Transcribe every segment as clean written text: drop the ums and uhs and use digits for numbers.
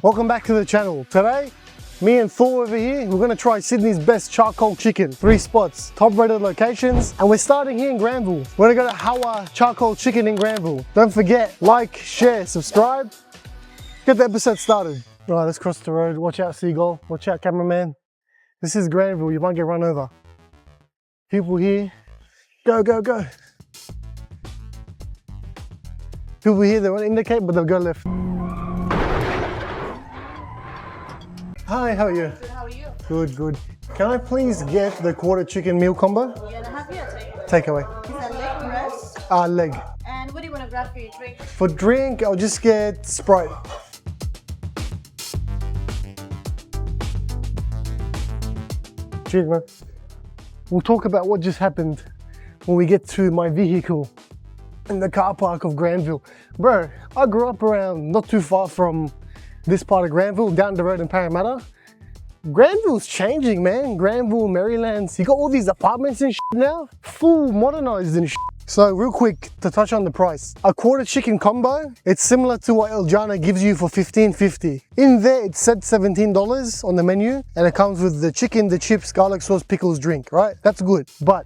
Welcome back to the channel. Today, me and Thor over here, we're gonna try Sydney's best charcoal chicken. 3 spots, top rated locations, and we're starting here in Granville. We're gonna go to Hawa charcoal chicken in Granville. Don't forget, like, share, subscribe. Get the episode started. All right, let's cross the road. Watch out, seagull. Watch out, cameraman. This is Granville, you might get run over. People here, go, go, go. People here, they won't indicate, but they'll go left. Hi, how are you? Good, how are you? Good, good. Can I please get the quarter chicken meal combo? You gonna have your Takeaway. Is that leg breast? Leg. And what do you want to grab for your drink? For drink, I'll just get Sprite. Cheers, man. We'll talk about what just happened when we get to my vehicle in the car park of Granville. Bro, I grew up around not too far from this part of Granville, down the road in Parramatta. Granville's changing, man. Granville, Maryland, you got all these apartments and shit now, full modernized and shit. So real quick, to touch on the price. A quarter chicken combo, it's similar to what El Jana gives you for $15.50. In there, it said $17 on the menu, and it comes with the chicken, the chips, garlic sauce, pickles, drink, right? That's good, but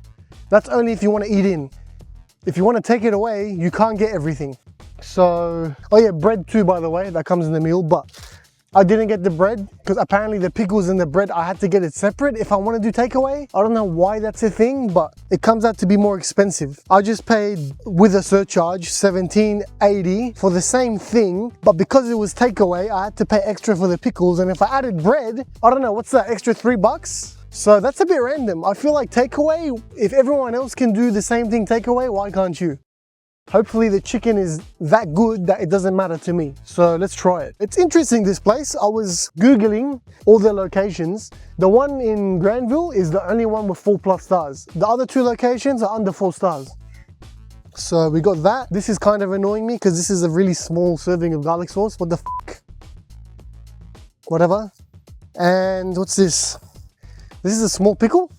that's only if you want to eat in. If you want to take it away, you can't get everything. So, oh yeah, bread too, by the way, that comes in the meal, but I didn't get the bread because apparently the pickles and the bread, I had to get it separate if I want to do takeaway. I don't know why that's a thing, but it comes out to be more expensive. I just paid with a surcharge $17.80 for the same thing, but because it was takeaway, I had to pay extra for the pickles, and if I added bread, I don't know, what's that, extra $3? So that's a bit random. I feel like takeaway, if everyone else can do the same thing takeaway, why can't you? Hopefully the chicken is that good that it doesn't matter to me. So let's try it. It's interesting, this place. I was Googling all their locations. The one in Granville is the only one with 4+ stars. The other 2 locations are under 4 stars. So we got that. This is kind of annoying me because this is a really small serving of garlic sauce. What the f***? Whatever. And what's this? This is a small pickle.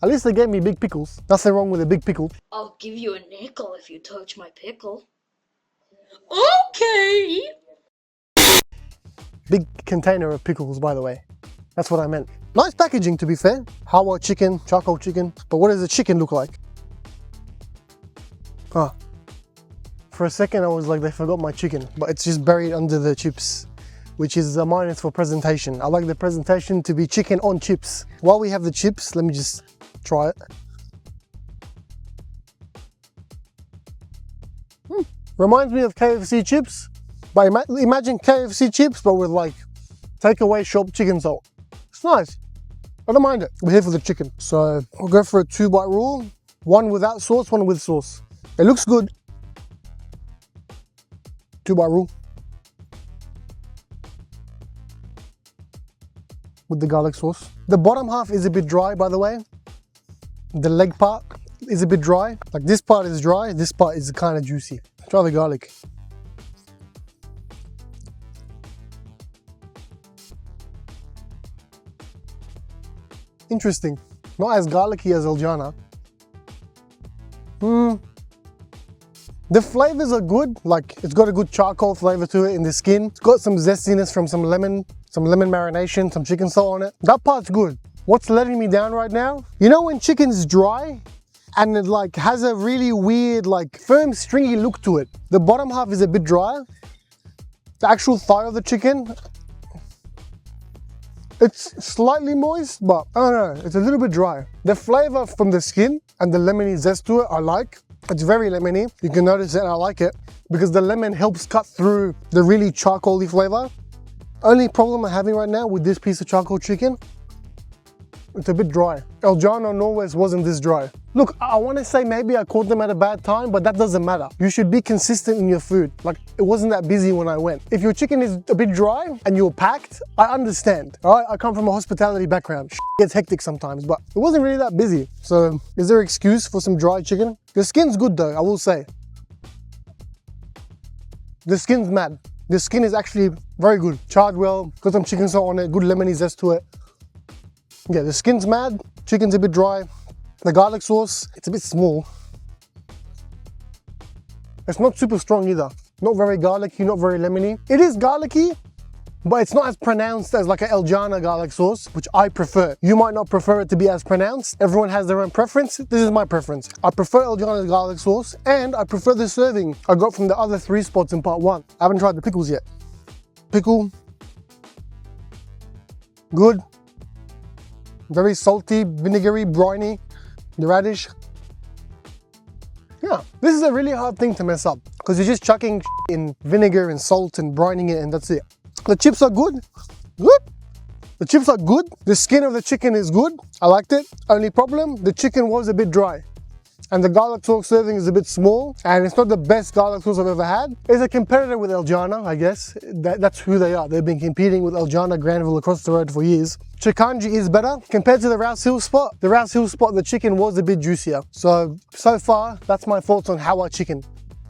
At least they gave me big pickles. Nothing wrong with a big pickle. I'll give you a nickel if you touch my pickle. Okay! Big container of pickles, by the way. That's what I meant. Nice packaging, to be fair. Hawa chicken, charcoal chicken. But what does the chicken look like? Oh. For a second I was like, they forgot my chicken. But it's just buried under the chips, which is a minus for presentation. I like the presentation to be chicken on chips. While we have the chips, let me just try it. Reminds me of KFC chips, but imagine KFC chips, but with like takeaway shop chicken salt. It's nice. I don't mind it. We're here for the chicken. So we'll go for a 2-bite rule. 1 without sauce, 1 with sauce. It looks good. 2-bite rule. With the garlic sauce. The bottom half is a bit dry, by the way. The leg part is a bit dry. Like this part is dry, this part is kind of juicy. Try the garlic. Interesting. Not as garlicky as El Jana. The flavors are good. Like it's got a good charcoal flavor to it in the skin. It's got some zestiness from some lemon marination, some chicken salt on it. That part's good. What's letting me down right now? You know when chicken's dry and it like has a really weird like firm stringy look to it. The bottom half is a bit dry. The actual thigh of the chicken, it's slightly moist, but I don't know, it's a little bit dry. The flavor from the skin and the lemony zest to it, I like. It's very lemony. You can notice it and I like it because the lemon helps cut through the really charcoaly flavor. Only problem I'm having right now with this piece of charcoal chicken, it's a bit dry. El Jana Norwest wasn't this dry. Look, I want to say maybe I caught them at a bad time, but that doesn't matter. You should be consistent in your food. Like, it wasn't that busy when I went. If your chicken is a bit dry and you're packed, I understand, all right? I come from a hospitality background. Shit gets hectic sometimes, but it wasn't really that busy. So, is there an excuse for some dry chicken? The skin's good though, I will say. The skin's mad. The skin is actually very good. Charred well, got some chicken salt on it, good lemony zest to it. Yeah, the skin's mad, chicken's a bit dry. The garlic sauce, it's a bit small. It's not super strong either. Not very garlicky, not very lemony. It is garlicky, but it's not as pronounced as like a El Jana garlic sauce, which I prefer. You might not prefer it to be as pronounced. Everyone has their own preference. This is my preference. I prefer El Jana's garlic sauce, and I prefer the serving I got from the other 3 spots in part 1. I haven't tried the pickles yet. Pickle, good. Very salty, vinegary, briny. The radish. Yeah, this is a really hard thing to mess up because you're just chucking in vinegar and salt and brining it, and that's it. The chips are good. Good. The chips are good. The skin of the chicken is good. I liked it. Only problem, the chicken was a bit dry. And the garlic sauce serving is a bit small, and it's not the best garlic sauce I've ever had. It's a competitor with El Jana, I guess. That's who they are. They've been competing with El Jana Granville across the road for years. Chikanji is better compared to the Rouse Hill spot. The Rouse Hill spot, the chicken was a bit juicier. So far, that's my thoughts on Hawa chicken.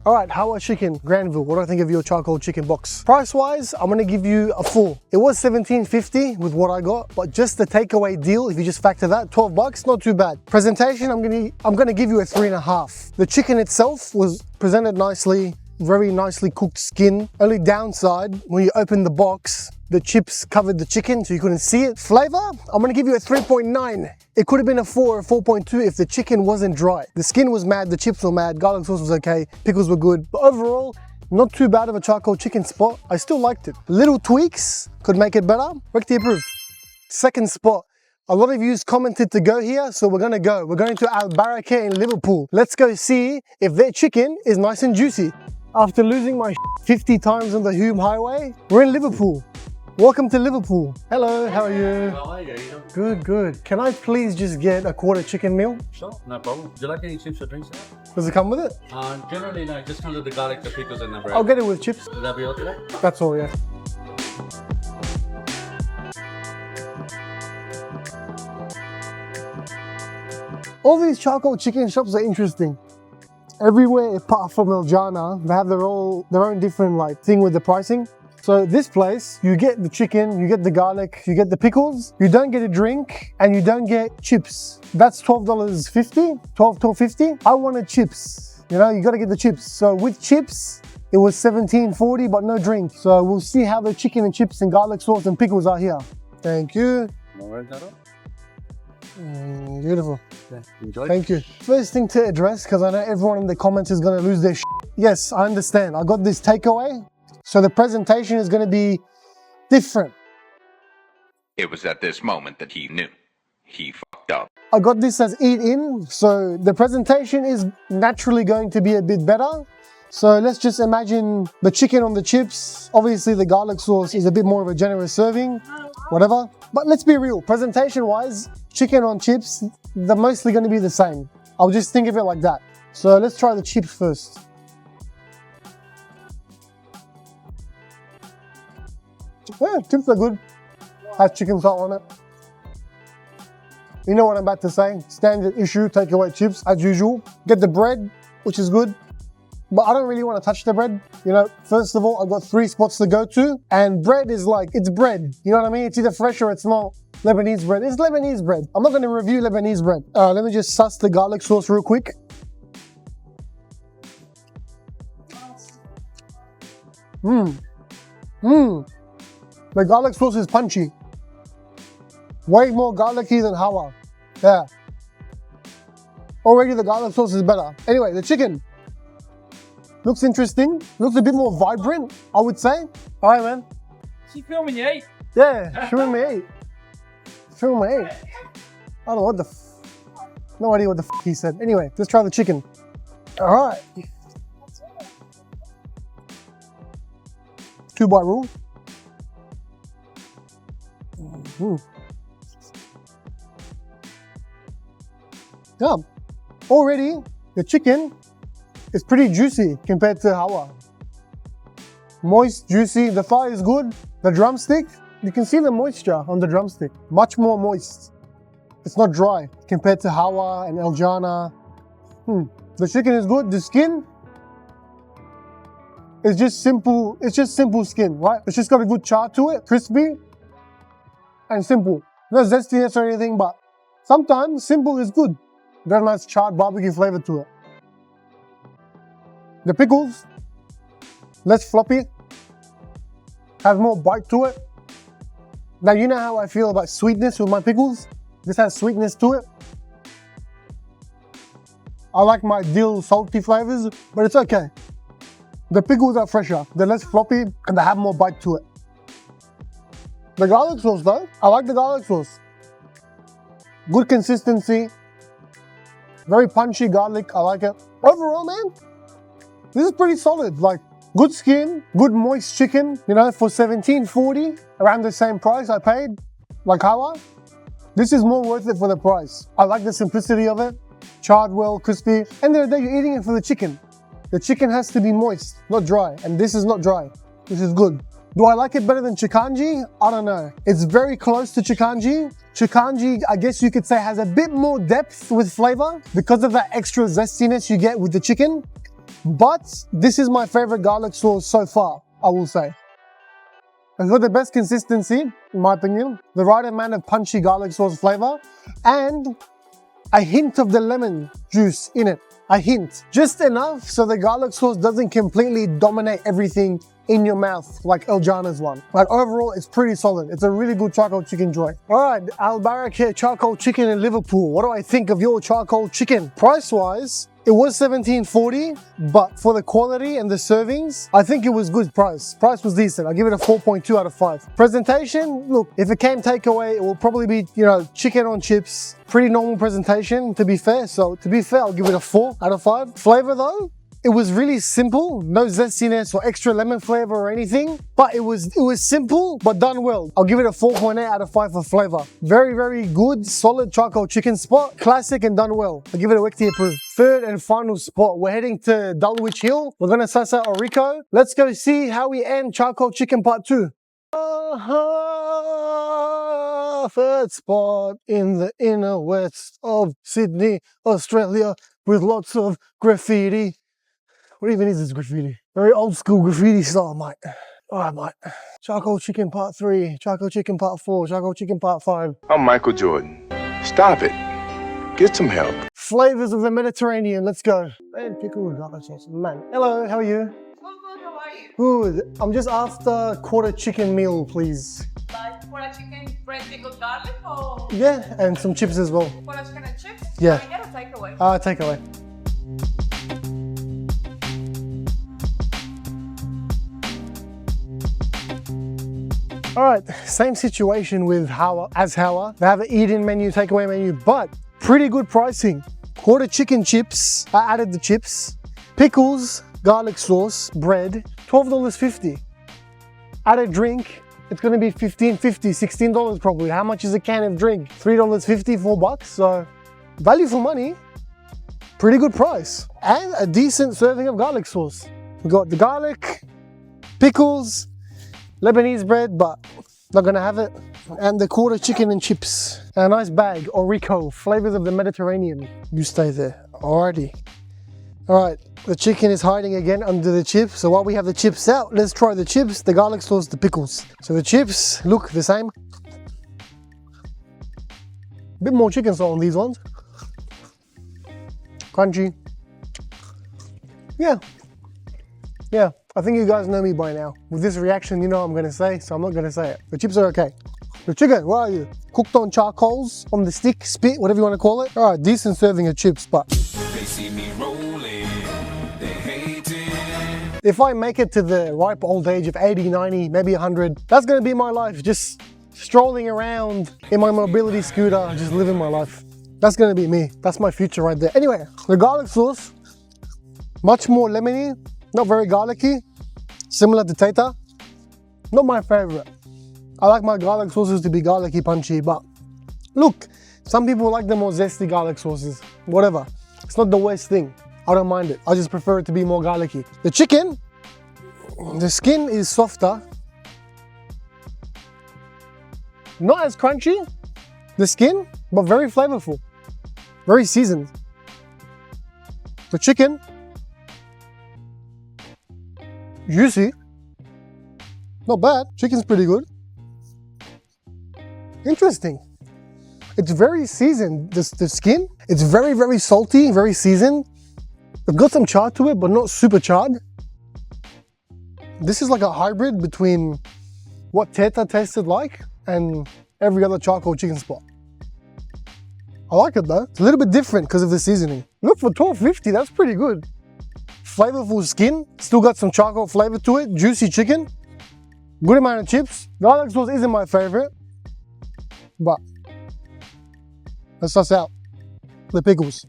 All right, Hawa chicken, Granville. What do I think of your charcoal chicken box? Price-wise, I'm gonna give you a 4. It was $17.50 with what I got, but just the takeaway deal, if you just factor that, 12 bucks, not too bad. Presentation, I'm gonna give you a 3.5. The chicken itself was presented nicely, very nicely cooked skin. Only downside, when you open the box, the chips covered the chicken so you couldn't see it. Flavor, I'm gonna give you a 3.9. It could have been a 4 or 4.2 if the chicken wasn't dry. The skin was mad, the chips were mad, garlic sauce was okay, pickles were good. But overall, not too bad of a charcoal chicken spot. I still liked it. Little tweaks could make it better. Wekty approved. Second spot. A lot of you commented to go here, so we're gonna go. We're going to Barakeh in Liverpool. Let's go see if their chicken is nice and juicy. After losing my 50 times on the Hume Highway, we're in Liverpool. Welcome to Liverpool. Hello, how are you? How are you? Good, good. Can I please just get a quarter chicken meal? Sure, no problem. Do you like any chips or drinks? Does it come with it? Generally, no. It just comes with the garlic, the pickles, and the bread. I'll get it with chips. Would that be all today? That's all, yeah. All these charcoal chicken shops are interesting. Everywhere apart from El Jana, they have their own different like thing with the pricing. So this place, you get the chicken, you get the garlic, you get the pickles, you don't get a drink, and you don't get chips. That's $12.50, $12.50. I wanted chips. You know, you gotta get the chips. So with chips, it was $17.40, but no drink. So we'll see how the chicken and chips and garlic sauce and pickles are here. Thank you. No worries at all. Beautiful. Yeah, enjoy. Thank you. First thing to address, because I know everyone in the comments is gonna lose their shit. Yes, I understand. I got this takeaway. So the presentation is going to be different. It was at this moment that he knew. He fucked up. I got this as eat in, so the presentation is naturally going to be a bit better. So let's just imagine the chicken on the chips. Obviously the garlic sauce is a bit more of a generous serving, whatever. But let's be real, presentation wise, chicken on chips, they're mostly going to be the same. I'll just think of it like that. So let's try the chips first. Yeah, chips are good. Has chicken salt on it. You know what I'm about to say. Standard issue, take away chips as usual. Get the bread, which is good. But I don't really want to touch the bread. You know, first of all, I've got 3 spots to go to. And bread is like, it's bread. You know what I mean? It's either fresh or it's not. Lebanese bread. It's Lebanese bread. I'm not going to review Lebanese bread. Let me just suss the garlic sauce real quick. The garlic sauce is punchy. Way more garlicky than Hawa. Yeah. Already the garlic sauce is better. Anyway, the chicken. Looks interesting. Looks a bit more vibrant, I would say. All right, man. She filming you eat? Yeah, showing me eat. Showing me eat. I don't know what the no idea what the he said. Anyway, let's try the chicken. All right. 2-bite rule. Yeah, already the chicken is pretty juicy compared to Hawa. Moist, juicy, the thigh is good. The drumstick, you can see the moisture on the drumstick. Much more moist. It's not dry compared to Hawa and El Jana. The chicken is good. The skin is just simple. It's just simple skin, right? It's just got a good char to it, crispy and simple. No zestiness or anything, but sometimes simple is good. Very nice charred barbecue flavor to it. The pickles, less floppy. has more bite to it. Now you know how I feel about sweetness with my pickles. This has sweetness to it. I like my dill salty flavors, but it's okay. The pickles are fresher, they're less floppy, and they have more bite to it. The garlic sauce though, I like the garlic sauce. Good consistency, very punchy garlic, I like it. Overall, man, this is pretty solid. Like, good skin, good moist chicken, you know, for $17.40, around the same price I paid, like Hawa. This is more worth it for the price. I like the simplicity of it, charred well, crispy. End of the day, you're eating it for the chicken. The chicken has to be moist, not dry, and this is not dry. This is good. Do I like it better than chikanji? I don't know. It's very close to chikanji. Chikanji, I guess you could say, has a bit more depth with flavor because of that extra zestiness you get with the chicken. But this is my favorite garlic sauce so far, I will say. It's got the best consistency, in my opinion, the right amount of punchy garlic sauce flavor, and a hint of the lemon juice in it. A hint. Just enough so the garlic sauce doesn't completely dominate everything in your mouth like El Jana's one. But overall, it's pretty solid. It's a really good charcoal chicken joint. All right, Al Barakeh charcoal chicken in Liverpool. What do I think of your charcoal chicken? Price-wise, it was $17.40, but for the quality and the servings, I think it was good price. Price was decent. I give it a 4.2 out of 5. Presentation, look, if it came takeaway, it will probably be, you know, chicken on chips. Pretty normal presentation, to be fair. So to be fair, I'll give it a 4 out of 5. Flavor though, it was really simple, no zestiness or extra lemon flavor or anything, but it was simple, but done well. I'll give it a 4.8 out of 5 for flavor. Very, very good, solid charcoal chicken spot, classic and done well. I'll give it a Wekty approved. Third and final spot, we're heading to Dulwich Hill. We're gonna suss out Orrico. Let's go see how we end charcoal chicken part 2. Third spot in the inner west of Sydney, Australia, with lots of graffiti. What even is this graffiti? Very old school graffiti style, mate. All right, mate. Charcoal chicken part 3, charcoal chicken part 4, charcoal chicken part 5. I'm Michael Jordan. Stop it. Get some help. Flavors of the Mediterranean, let's go. Man, pickle and garlic sauce, man. Hello, how are you? Oh, good, how are you? Good. I'm just after quarter chicken meal, please. Like for a chicken, bread, pickled garlic, or Yeah, and some chips as well. for a chicken and chips? Yeah. Can I get a takeaway? Takeaway. All right, same situation with Hawa as Hawa. They have an eat-in menu, takeaway menu, but pretty good pricing. Quarter chicken chips, I added the chips. Pickles, garlic sauce, bread, $12.50. Add a drink, it's gonna be $15.50, $16 probably. How much is a can of drink? $3.50, $4. So value for money, pretty good price. And a decent serving of garlic sauce. We got the garlic, pickles, Lebanese bread, but not gonna have it. And the quarter chicken and chips. And a nice bag, Orrico, flavors of the Mediterranean. You stay there, alrighty. All right, the chicken is hiding again under the chips. So while we have the chips out, let's try the chips, the garlic sauce, the pickles. So the chips look the same. Bit more chicken salt on these ones. Crunchy. Yeah. I think you guys know me by now. With this reaction, you know what I'm gonna say, so I'm not gonna say it. The chips are okay. The chicken, where are you? Cooked on charcoals, on the stick, spit, whatever you wanna call it. All right, decent serving of chips, but They see me rolling, they hate it. if I make it to the ripe old age of 80, 90, maybe 100, that's gonna be my life, just strolling around in my mobility scooter, just living my life. That's gonna be me. That's my future right there. Anyway, the garlic sauce, much more lemony, not very garlicky, similar to Tata. Not my favorite. I like my garlic sauces to be garlicky, punchy, but look, some people like the more zesty garlic sauces. Whatever. It's not the worst thing. I don't mind it. I just prefer it to be more garlicky. The chicken, the skin is softer. Not as crunchy, the skin, but very flavorful. Very seasoned. The chicken, juicy. Not bad. Chicken's pretty good. Interesting. It's very seasoned. The skin, it's very, very salty, very seasoned. It's got some char to it, but not super charred. This is like a hybrid between what Teta tasted like and every other charcoal chicken spot. I like it though. It's a little bit different because of the seasoning. Look, for $12.50, that's pretty good. Flavorful skin, still got some charcoal flavor to it, juicy chicken, good amount of chips. Garlic sauce isn't my favorite, but let's suss out the pickles.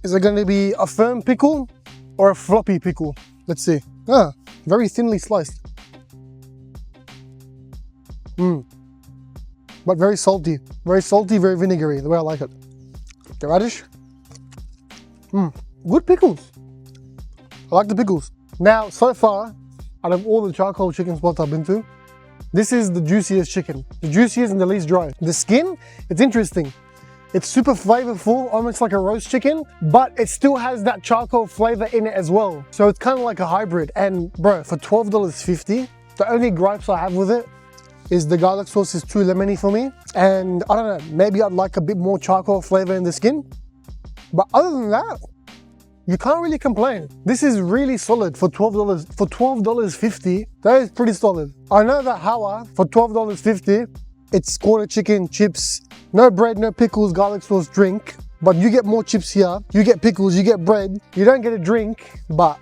Is it going to be a firm pickle or a floppy pickle? Let's see. Ah, very thinly sliced. But very salty, very vinegary, the way I like it. The radish. Good pickles. I like the pickles. Now, so far, out of all the charcoal chicken spots I've been to, this is the juiciest chicken. The juiciest and the least dry. The skin, it's interesting. It's super flavorful, almost like a roast chicken, but it still has that charcoal flavor in it as well. So it's kind of like a hybrid. And bro, for $12.50, the only gripes I have with it is the garlic sauce is too lemony for me. And I don't know, maybe I'd like a bit more charcoal flavor in the skin. But other than that, you can't really complain. This is really solid for $12. For $12.50, that is pretty solid. I know that Hawa, for $12.50, it's quarter chicken, chips, no bread, no pickles, garlic sauce, drink. But you get more chips here, you get pickles, you get bread. You don't get a drink, but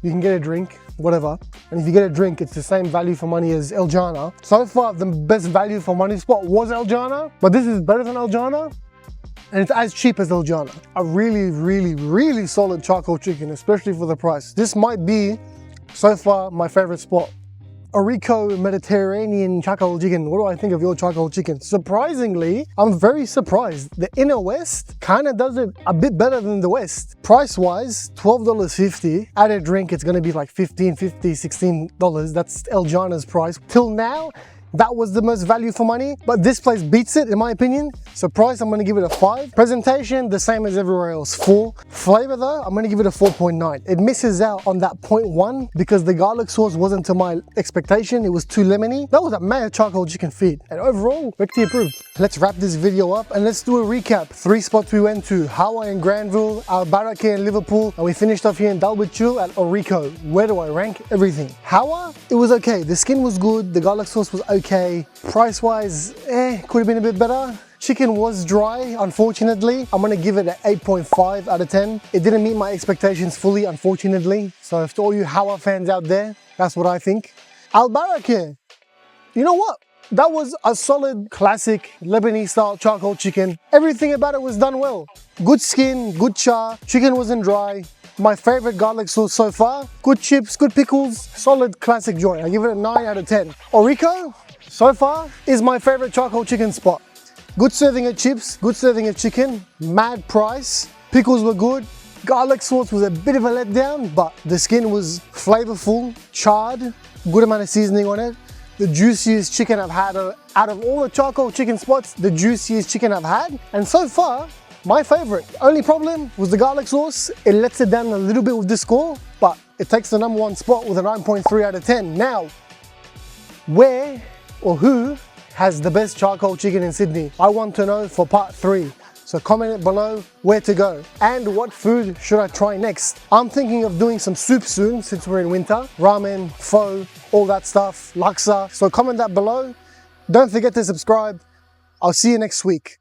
you can get a drink, whatever. And if you get a drink, it's the same value for money as El Jana. So far, the best value for money spot was El Jana, but this is better than El Jana. And it's as cheap as El Jana. A really solid charcoal chicken, especially for the price. This might be, so far, my favorite spot. Orrico Mediterranean charcoal chicken. What do I think of your charcoal chicken? Surprisingly, I'm very surprised. The inner west kind of does it a bit better than the west. Price-wise, $12.50. Add a drink, it's gonna be like $15, $16. That's El Jana's price. Till now, that was the most value for money, but this place beats it in my opinion. So price, I'm gonna give it a 5. Presentation, the same as everywhere else, 4. Flavor though, I'm gonna give it a 4.9. It misses out on that 0.1 because the garlic sauce wasn't to my expectation. It was too lemony. That was a mad charcoal chicken feed. And overall, Wekty approved. Let's wrap this video up and let's do a recap. 3 spots we went to: Hawa in Granville, Barakeh in Liverpool, and we finished off here in Dulwich at Orrico. Where do I rank everything? Hawa, it was okay. The skin was good, the garlic sauce was okay. Price-wise, could have been a bit better. Chicken was dry, unfortunately. I'm gonna give it an 8.5 out of 10. It didn't meet my expectations fully, unfortunately. So for all you Hawa fans out there, that's what I think. Barakeh, you know what? That was a solid, classic Lebanese style charcoal chicken. Everything about it was done well. Good skin, good char, chicken wasn't dry. My favorite garlic sauce so far. Good chips, good pickles, solid classic joint. I give it a 9 out of 10. Orrico, so far, is my favorite charcoal chicken spot. Good serving of chips, good serving of chicken, mad price, pickles were good, garlic sauce was a bit of a letdown, but the skin was flavorful, charred, good amount of seasoning on it. The juiciest chicken I've had out of all the charcoal chicken spots, the juiciest chicken I've had, and so far, my favorite. Only problem was the garlic sauce. It lets it down a little bit with the score, but it takes the #1 spot with a 9.3 out of 10. Now, where or who has the best charcoal chicken in Sydney? I want to know for part 3. So comment it below where to go and what food should I try next. I'm thinking of doing some soup soon since we're in winter. Ramen, pho, all that stuff, laksa. So comment that below. Don't forget to subscribe. I'll see you next week.